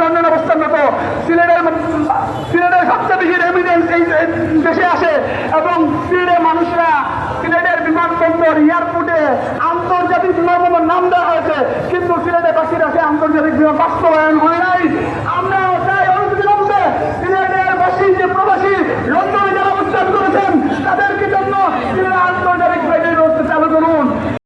London অবস্থানরত। সিলেটের সবচেয়ে বেশি রেমিটেন্স এই দেশে আসে এবং সিলেটের মানুষরা সিলেটের বিমানবন্দর এয়ারপোর্টে আন্তর্জাতিক বিমানবন্দর নাম দেওয়া হয়েছে, কিন্তু সিলেটের বাসীরা সে আন্তর্জাতিক বিমান বাস্তবায়ন